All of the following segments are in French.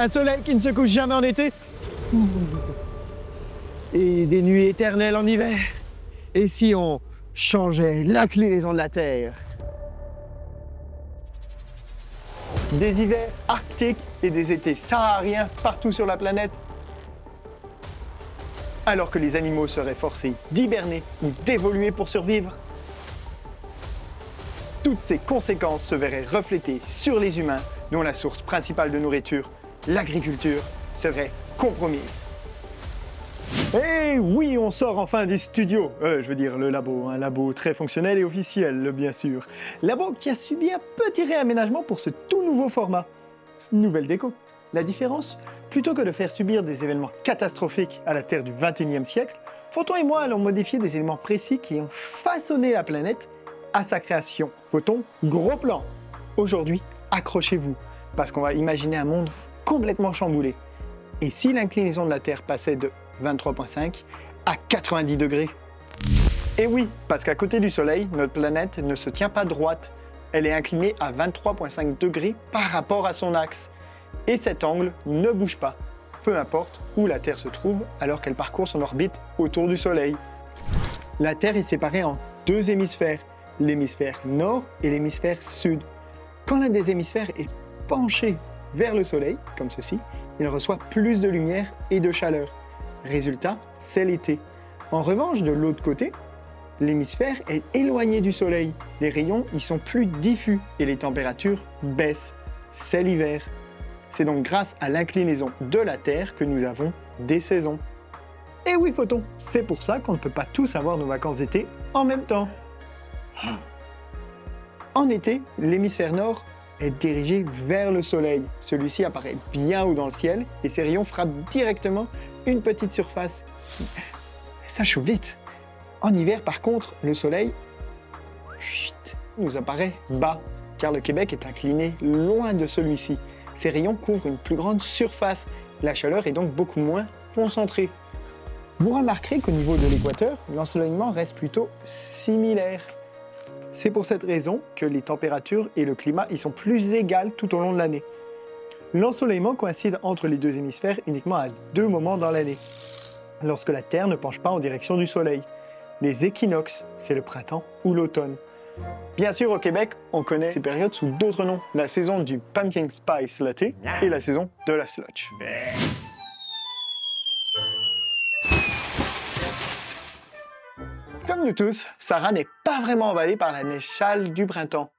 Un soleil qui ne se couche jamais en été. Et des nuits éternelles en hiver. Et si on changeait l'inclinaison de la Terre? Des hivers arctiques et des étés sahariens partout sur la planète. Alors que les animaux seraient forcés d'hiberner ou d'évoluer pour survivre. Toutes ces conséquences se verraient reflétées sur les humains, dont la source principale de nourriture, l'agriculture, serait compromise. Et oui, on sort enfin du studio, je veux dire le labo, un labo très fonctionnel et officiel, bien sûr. Labo qui a subi un petit réaménagement pour ce tout nouveau format. Nouvelle déco. La différence, plutôt que de faire subir des événements catastrophiques à la Terre du XXIe siècle, Photon et moi allons modifier des éléments précis qui ont façonné la planète à sa création. Photon, gros plan. Aujourd'hui, accrochez-vous, parce qu'on va imaginer un monde complètement chamboulé. Et si l'inclinaison de la Terre passait de 23,5 à 90 degrés? Et oui, parce qu'à côté du Soleil, notre planète ne se tient pas droite. Elle est inclinée à 23,5 degrés par rapport à son axe. Et cet angle ne bouge pas, peu importe où la Terre se trouve alors qu'elle parcourt son orbite autour du Soleil. La Terre est séparée en deux hémisphères, l'hémisphère nord et l'hémisphère sud. Quand l'un des hémisphères est penché vers le Soleil, comme ceci, il reçoit plus de lumière et de chaleur. Résultat, c'est l'été. En revanche, de l'autre côté, l'hémisphère est éloigné du Soleil. Les rayons y sont plus diffus et les températures baissent. C'est l'hiver. C'est donc grâce à l'inclinaison de la Terre que nous avons des saisons. Et oui, Photon, c'est pour ça qu'on ne peut pas tous avoir nos vacances d'été en même temps. En été, l'hémisphère nord est dirigé vers le Soleil. Celui-ci apparaît bien haut dans le ciel et ses rayons frappent directement une petite surface. Ça chauffe vite. En hiver, par contre, le Soleil nous apparaît bas, car le Québec est incliné loin de celui-ci. Ses rayons couvrent une plus grande surface. La chaleur est donc beaucoup moins concentrée. Vous remarquerez qu'au niveau de l'équateur, l'ensoleillement reste plutôt similaire. C'est pour cette raison que les températures et le climat y sont plus égales tout au long de l'année. L'ensoleillement coïncide entre les deux hémisphères uniquement à deux moments dans l'année, lorsque la Terre ne penche pas en direction du Soleil. Les équinoxes, c'est le printemps ou l'automne. Bien sûr, au Québec, on connaît ces périodes sous d'autres noms. La saison du pumpkin spice latte et la saison de la slush. Comme nous tous, Sarah n'est pas vraiment emballée par la neige châle du printemps.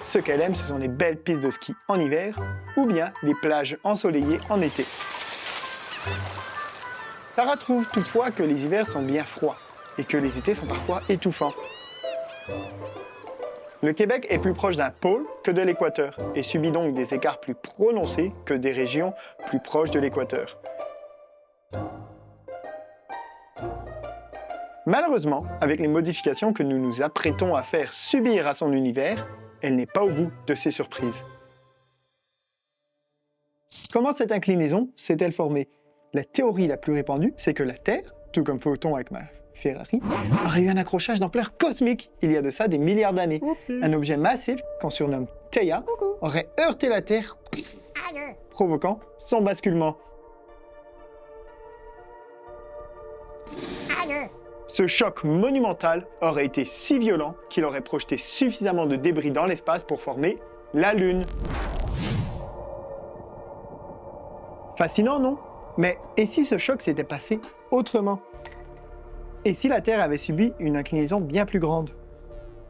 Ce qu'elle aime, ce sont les belles pistes de ski en hiver ou bien les plages ensoleillées en été. Sarah trouve toutefois que les hivers sont bien froids et que les étés sont parfois étouffants. Le Québec est plus proche d'un pôle que de l'équateur et subit donc des écarts plus prononcés que des régions plus proches de l'équateur. Malheureusement, avec les modifications que nous nous apprêtons à faire subir à son univers, elle n'est pas au bout de ses surprises. Comment cette inclinaison s'est-elle formée? La théorie la plus répandue, c'est que la Terre, tout comme Photon avec ma Ferrari, aurait eu un accrochage d'ampleur cosmique il y a de ça des milliards d'années. Un objet massif, qu'on surnomme Theia, aurait heurté la Terre, provoquant son basculement. Ce choc monumental aurait été si violent qu'il aurait projeté suffisamment de débris dans l'espace pour former la Lune. Fascinant, non? Mais et si ce choc s'était passé autrement? Et si la Terre avait subi une inclinaison bien plus grande?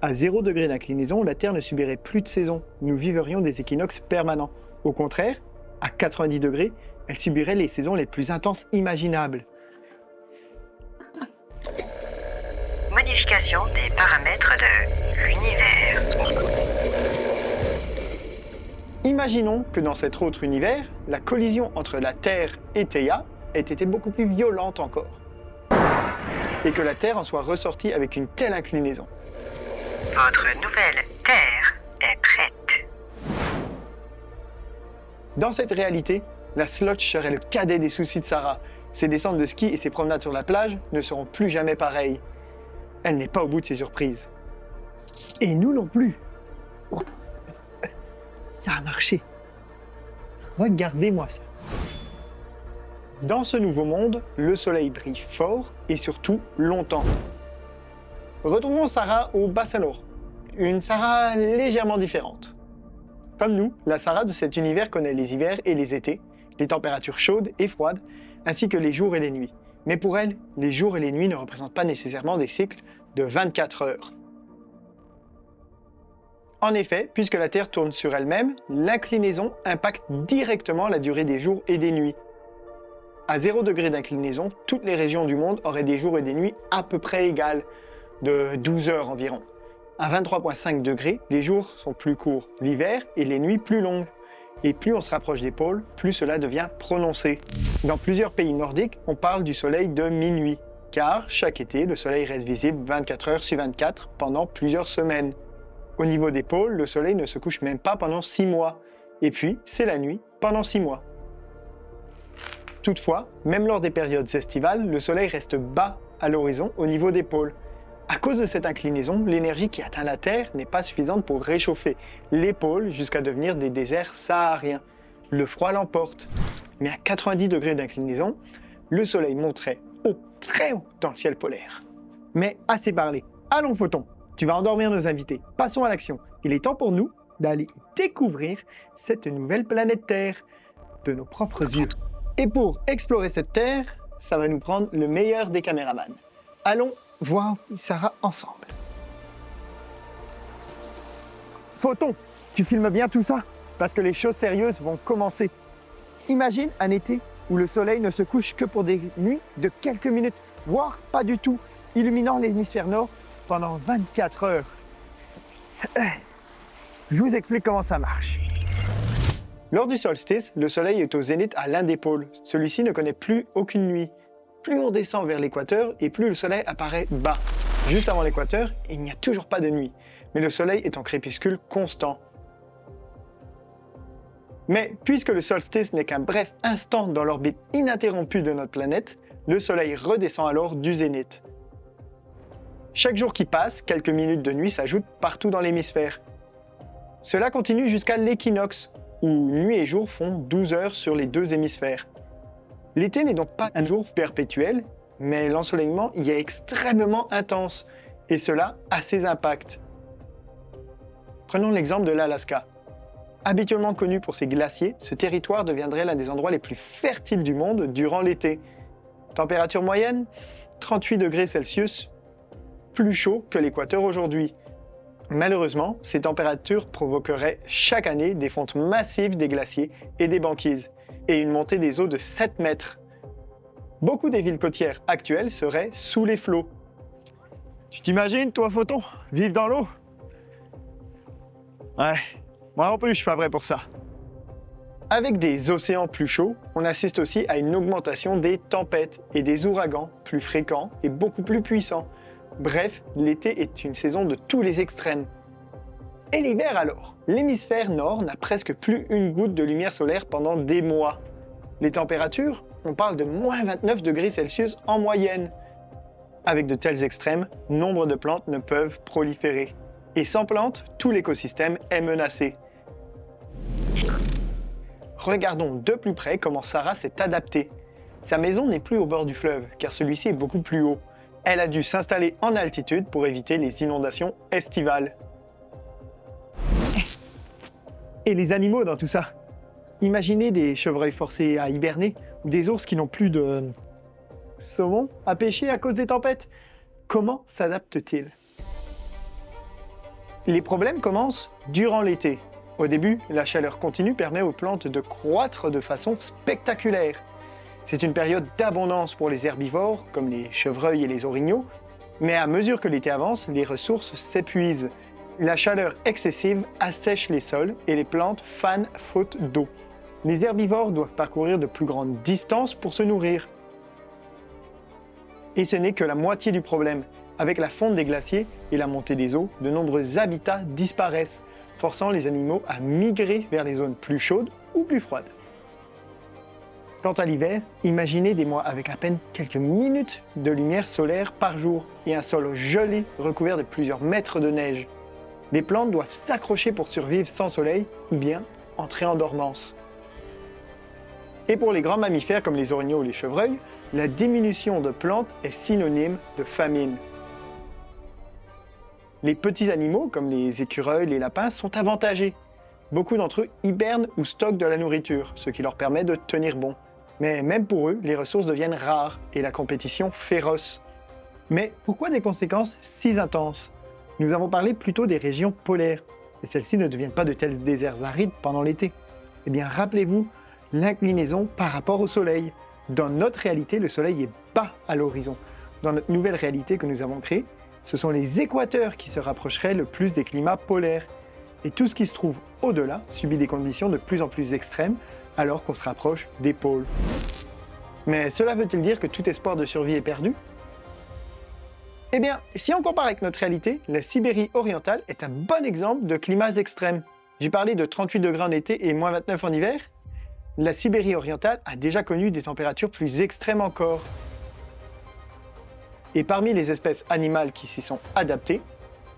À 0 degré d'inclinaison, la Terre ne subirait plus de saison. Nous vivrions des équinoxes permanents. Au contraire, à 90 degrés, elle subirait les saisons les plus intenses imaginables. Modification des paramètres de l'univers. Imaginons que dans cet autre univers, la collision entre la Terre et Theia ait été beaucoup plus violente encore. Et que la Terre en soit ressortie avec une telle inclinaison. Votre nouvelle Terre est prête. Dans cette réalité, la slush serait le cadet des soucis de Sarah. Ses descentes de ski et ses promenades sur la plage ne seront plus jamais pareilles. Elle n'est pas au bout de ses surprises. Et nous non plus. Ça a marché. Regardez-moi ça. Dans ce nouveau monde, le soleil brille fort et surtout longtemps. Retrouvons Sarah au bassin nord. Une Sarah légèrement différente. Comme nous, la Sarah de cet univers connaît les hivers et les étés, les températures chaudes et froides, ainsi que les jours et les nuits. Mais pour elle, les jours et les nuits ne représentent pas nécessairement des cycles de 24 heures. En effet, puisque la Terre tourne sur elle-même, l'inclinaison impacte directement la durée des jours et des nuits. À 0 degré d'inclinaison, toutes les régions du monde auraient des jours et des nuits à peu près égales, de 12 heures environ. À 23,5 degrés, les jours sont plus courts l'hiver et les nuits plus longues. Et plus on se rapproche des pôles, plus cela devient prononcé. Dans plusieurs pays nordiques, on parle du soleil de minuit, car chaque été, le soleil reste visible 24 heures sur 24 pendant plusieurs semaines. Au niveau des pôles, le soleil ne se couche même pas pendant 6 mois. Et puis, c'est la nuit pendant 6 mois. Toutefois, même lors des périodes estivales, le soleil reste bas à l'horizon au niveau des pôles. À cause de cette inclinaison, l'énergie qui atteint la Terre n'est pas suffisante pour réchauffer les pôles jusqu'à devenir des déserts sahariens. Le froid l'emporte. Mais à 90 degrés d'inclinaison, le soleil monterait très haut dans le ciel polaire. Mais assez parlé. Allons, Photon, tu vas endormir nos invités. Passons à l'action. Il est temps pour nous d'aller découvrir cette nouvelle planète Terre de nos propres yeux. Et pour explorer cette Terre, ça va nous prendre le meilleur des caméramans. Allons voir Sarah ensemble. Photon, tu filmes bien tout ça? Parce que les choses sérieuses vont commencer. Imagine un été où le soleil ne se couche que pour des nuits de quelques minutes, voire pas du tout, illuminant l'hémisphère nord pendant 24 heures. Je vous explique comment ça marche. Lors du solstice, le soleil est au zénith à l'un des pôles. Celui-ci ne connaît plus aucune nuit. Plus on descend vers l'équateur et plus le soleil apparaît bas. Juste avant l'équateur, il n'y a toujours pas de nuit, mais le soleil est en crépuscule constant. Mais puisque le solstice n'est qu'un bref instant dans l'orbite ininterrompue de notre planète, le soleil redescend alors du zénith. Chaque jour qui passe, quelques minutes de nuit s'ajoutent partout dans l'hémisphère. Cela continue jusqu'à l'équinoxe, où nuit et jour font 12 heures sur les deux hémisphères. L'été n'est donc pas un jour perpétuel, mais l'ensoleillement y est extrêmement intense, et cela a ses impacts. Prenons l'exemple de l'Alaska. Habituellement connu pour ses glaciers, ce territoire deviendrait l'un des endroits les plus fertiles du monde durant l'été. Température moyenne, 38 degrés Celsius, plus chaud que l'équateur aujourd'hui. Malheureusement, ces températures provoqueraient chaque année des fontes massives des glaciers et des banquises, et une montée des eaux de 7 mètres. Beaucoup des villes côtières actuelles seraient sous les flots. Tu t'imagines, toi, Photon, vivre dans l'eau? Ouais, moi non plus, je suis pas prêt pour ça. Avec des océans plus chauds, on assiste aussi à une augmentation des tempêtes et des ouragans plus fréquents et beaucoup plus puissants. Bref, l'été est une saison de tous les extrêmes. Et l'hiver alors? L'hémisphère nord n'a presque plus une goutte de lumière solaire pendant des mois. Les températures, on parle de moins 29 degrés Celsius en moyenne. Avec de tels extrêmes, nombre de plantes ne peuvent proliférer. Et sans plantes, tout l'écosystème est menacé. Regardons de plus près comment Sarah s'est adaptée. Sa maison n'est plus au bord du fleuve, car celui-ci est beaucoup plus haut. Elle a dû s'installer en altitude pour éviter les inondations estivales. Et les animaux dans tout ça? Imaginez des chevreuils forcés à hiberner ou des ours qui n'ont plus de saumon à pêcher à cause des tempêtes. Comment s'adaptent-ils? Les problèmes commencent durant l'été. Au début, la chaleur continue permet aux plantes de croître de façon spectaculaire. C'est une période d'abondance pour les herbivores, comme les chevreuils et les orignaux, mais à mesure que l'été avance, les ressources s'épuisent. La chaleur excessive assèche les sols et les plantes fanent faute d'eau. Les herbivores doivent parcourir de plus grandes distances pour se nourrir. Et ce n'est que la moitié du problème. Avec la fonte des glaciers et la montée des eaux, de nombreux habitats disparaissent, forçant les animaux à migrer vers les zones plus chaudes ou plus froides. Quant à l'hiver, imaginez des mois avec à peine quelques minutes de lumière solaire par jour et un sol gelé recouvert de plusieurs mètres de neige. Les plantes doivent s'accrocher pour survivre sans soleil ou bien entrer en dormance. Et pour les grands mammifères comme les orignaux ou les chevreuils, la diminution de plantes est synonyme de famine. Les petits animaux comme les écureuils, les lapins sont avantagés. Beaucoup d'entre eux hibernent ou stockent de la nourriture, ce qui leur permet de tenir bon. Mais même pour eux, les ressources deviennent rares et la compétition féroce. Mais pourquoi des conséquences si intenses? Nous avons parlé plutôt des régions polaires, et celles-ci ne deviennent pas de tels déserts arides pendant l'été. Eh bien, rappelez-vous l'inclinaison par rapport au soleil. Dans notre réalité, le soleil est bas à l'horizon. Dans notre nouvelle réalité que nous avons créée, ce sont les équateurs qui se rapprocheraient le plus des climats polaires. Et tout ce qui se trouve au-delà subit des conditions de plus en plus extrêmes alors qu'on se rapproche des pôles. Mais cela veut-il dire que tout espoir de survie est perdu? Eh bien, si on compare avec notre réalité, la Sibérie orientale est un bon exemple de climats extrêmes. J'ai parlé de 38 degrés en été et moins 29 en hiver. La Sibérie orientale a déjà connu des températures plus extrêmes encore. Et parmi les espèces animales qui s'y sont adaptées,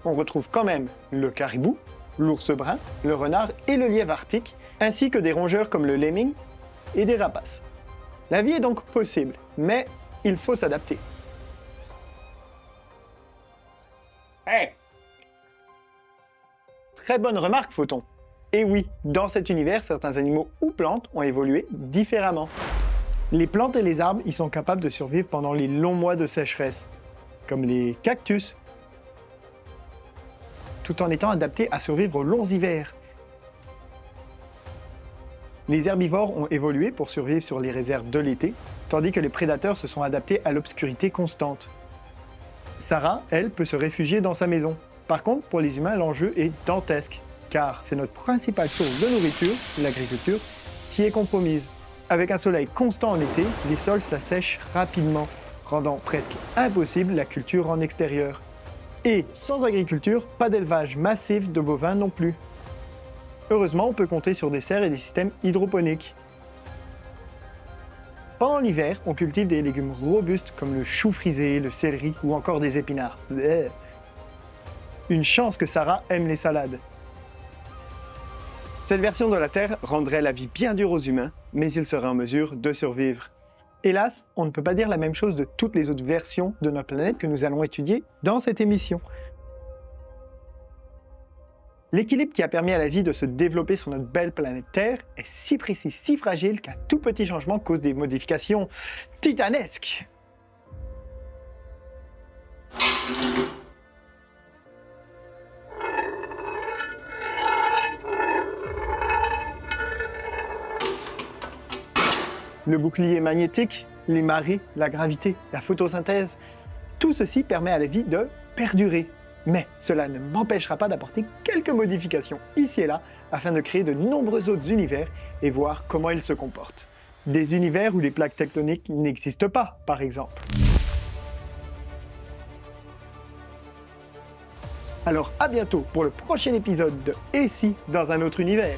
on retrouve quand même le caribou, l'ours brun, le renard et le lièvre arctique, ainsi que des rongeurs comme le lemming et des rapaces. La vie est donc possible, mais il faut s'adapter. Hey! Très bonne remarque, Photon. Et oui, dans cet univers, certains animaux ou plantes ont évolué différemment. Les plantes et les arbres y sont capables de survivre pendant les longs mois de sécheresse, comme les cactus, tout en étant adaptés à survivre aux longs hivers. Les herbivores ont évolué pour survivre sur les réserves de l'été, tandis que les prédateurs se sont adaptés à l'obscurité constante. Sarah, elle, peut se réfugier dans sa maison. Par contre, pour les humains, l'enjeu est dantesque, car c'est notre principale source de nourriture, l'agriculture, qui est compromise. Avec un soleil constant en été, les sols s'assèchent rapidement, rendant presque impossible la culture en extérieur. Et sans agriculture, pas d'élevage massif de bovins non plus. Heureusement, on peut compter sur des serres et des systèmes hydroponiques. Pendant l'hiver, on cultive des légumes robustes comme le chou frisé, le céleri ou encore des épinards. Bleh. Une chance que Sarah aime les salades. Cette version de la Terre rendrait la vie bien dure aux humains, mais ils seraient en mesure de survivre. Hélas, on ne peut pas dire la même chose de toutes les autres versions de notre planète que nous allons étudier dans cette émission. L'équilibre qui a permis à la vie de se développer sur notre belle planète Terre est si précis, si fragile qu'un tout petit changement cause des modifications titanesques. Le bouclier magnétique, les marées, la gravité, la photosynthèse, tout ceci permet à la vie de perdurer. Mais cela ne m'empêchera pas d'apporter quelques modifications ici et là afin de créer de nombreux autres univers et voir comment ils se comportent. Des univers où les plaques tectoniques n'existent pas, par exemple. Alors à bientôt pour le prochain épisode de Et si dans un autre univers.